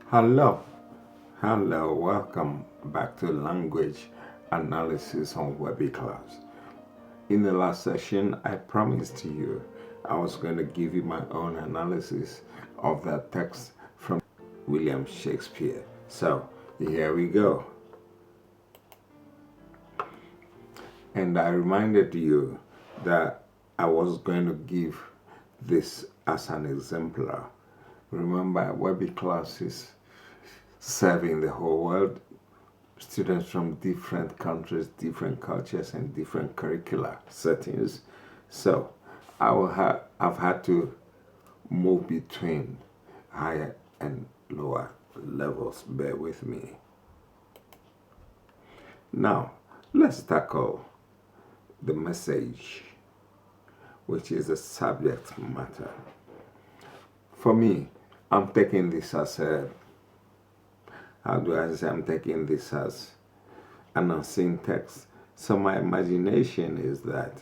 Hello, welcome back to Language Analysis on Webiclass. In the last session, I promised you I was going to give you my own analysis of that text from William Shakespeare. So, here we go. And I reminded you that I was going to give this as an exemplar. Remember, Webiclass is serving the whole world, students from different countries, different cultures, and different curricular settings. So I've had to move between higher and lower levels. Bear with me. Now, let's tackle the message, which is the subject matter. For me, I'm taking this as I'm taking this as an unseen text. So my imagination is that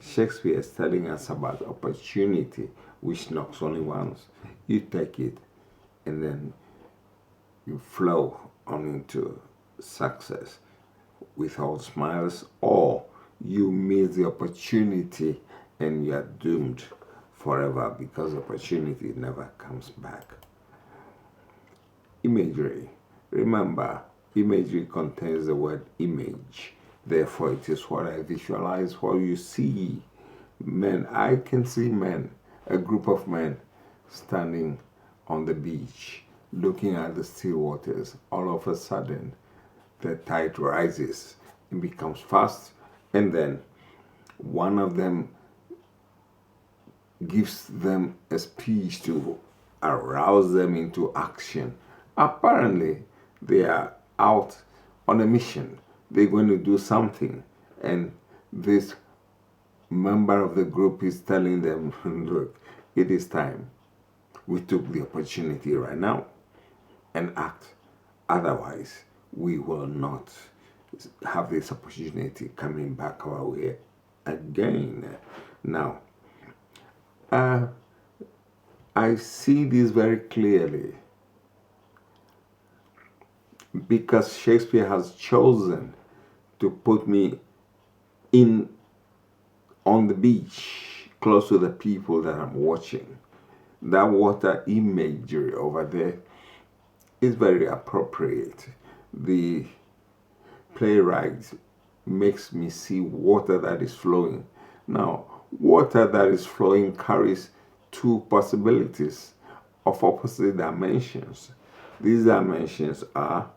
Shakespeare is telling us about opportunity, which knocks only once. You take it, and then you flow on into success with all smiles, or you miss the opportunity and you are doomed forever because opportunity never comes back. Imagery. Remember, imagery contains the word image. Therefore, it is what I visualize, what you see. Men, I can see men, a group of men standing on the beach, looking at the still waters. All of a sudden, the tide rises and becomes fast, and then one of them gives them a speech to arouse them into action. Apparently, they are out on a mission. They're going to do something, and this member of the group is telling them, look, it is time. We took the opportunity right now and act. Otherwise, we will not have this opportunity coming back our way again. Now, I see this very clearly because Shakespeare has chosen to put me on the beach, close to the people that I'm watching. That water imagery over there is very appropriate. The playwright makes me see water that is flowing. Now, water that is flowing carries two possibilities of opposite dimensions. These dimensions are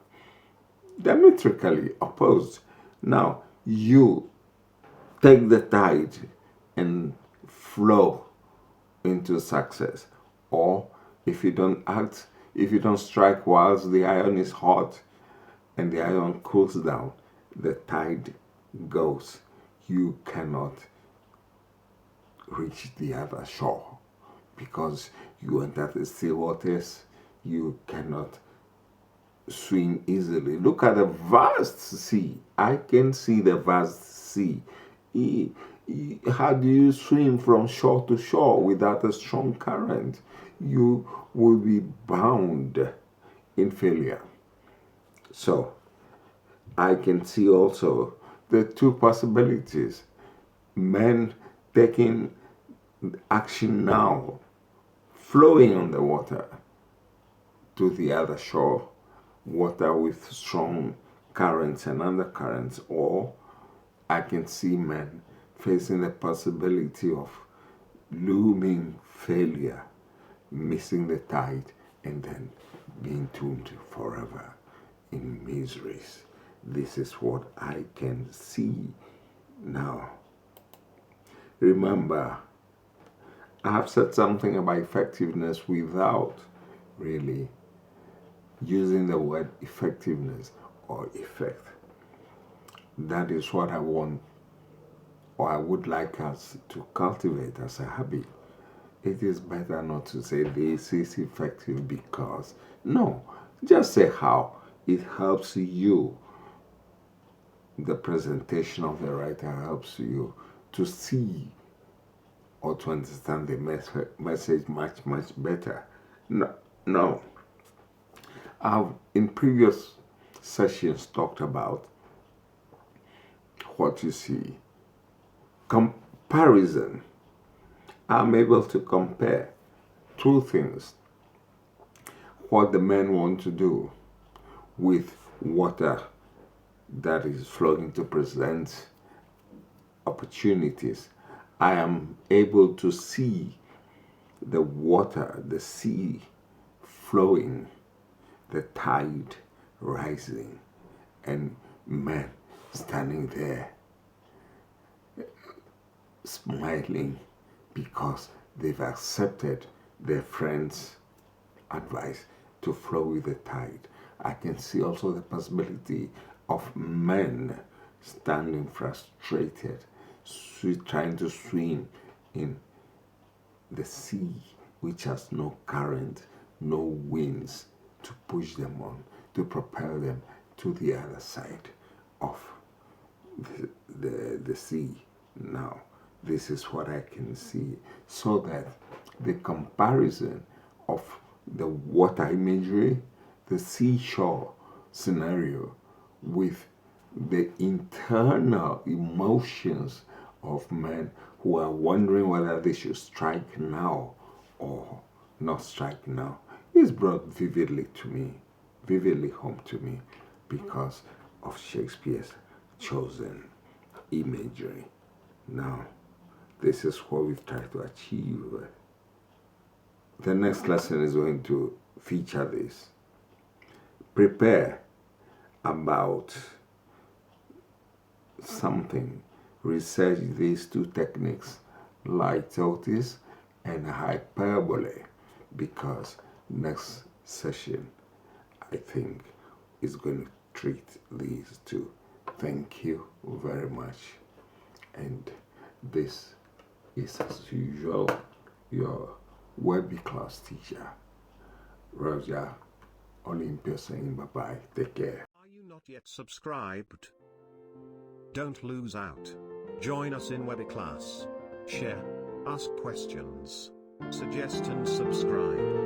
diametrically opposed. Now, you take the tide and flow into success. Or if you don't act, if you don't strike whilst the iron is hot and the iron cools down, the tide goes. You cannot reach the other shore because you enter the still waters. You cannot swim easily. Look at the vast sea. I can see the vast sea. How do you swim from shore to shore without a strong current? You will be bound in failure. So, I can see also the two possibilities. Men taking action now, flowing on the water to the other shore, water with strong currents and undercurrents, or I can see men facing the possibility of looming failure, missing the tide, and then being doomed forever in miseries. This is what I can see now. Remember, I have said something about effectiveness without really using the word effectiveness or effect. That is what I want, or I would like us to cultivate as a habit. It is better not to say this is effective because. No, just say how it helps you. The presentation of the writer helps you to see or to understand the message much, much better. No. I've in previous sessions talked about what you see. Comparison. I'm able to compare two things. What the men want to do with water that is flowing to present opportunities. I am able to see the water, the sea flowing, the tide rising, and men standing there smiling because they've accepted their friends' advice to flow with the tide. I can see also the possibility of men standing frustrated, trying to swim in the sea which has no current, no winds to push them on, to propel them to the other side of the sea. Now, this is what I can see, so that the comparison of the water imagery, the seashore scenario, with the internal emotions of men who are wondering whether they should strike now or not strike now, is brought vividly to me, vividly home to me, because of Shakespeare's chosen imagery. Now, this is what we've tried to achieve. The next lesson is going to feature this. Prepare about something. Research these two techniques, litotes and hyperbole, because next session, I think, is going to treat these two. Thank you very much. And this is, as usual, your Webiclass teacher, Roger Olympia, saying bye-bye. Take care. Are you not yet subscribed? Don't lose out. Join us in Webiclass. Share, ask questions, suggest and subscribe.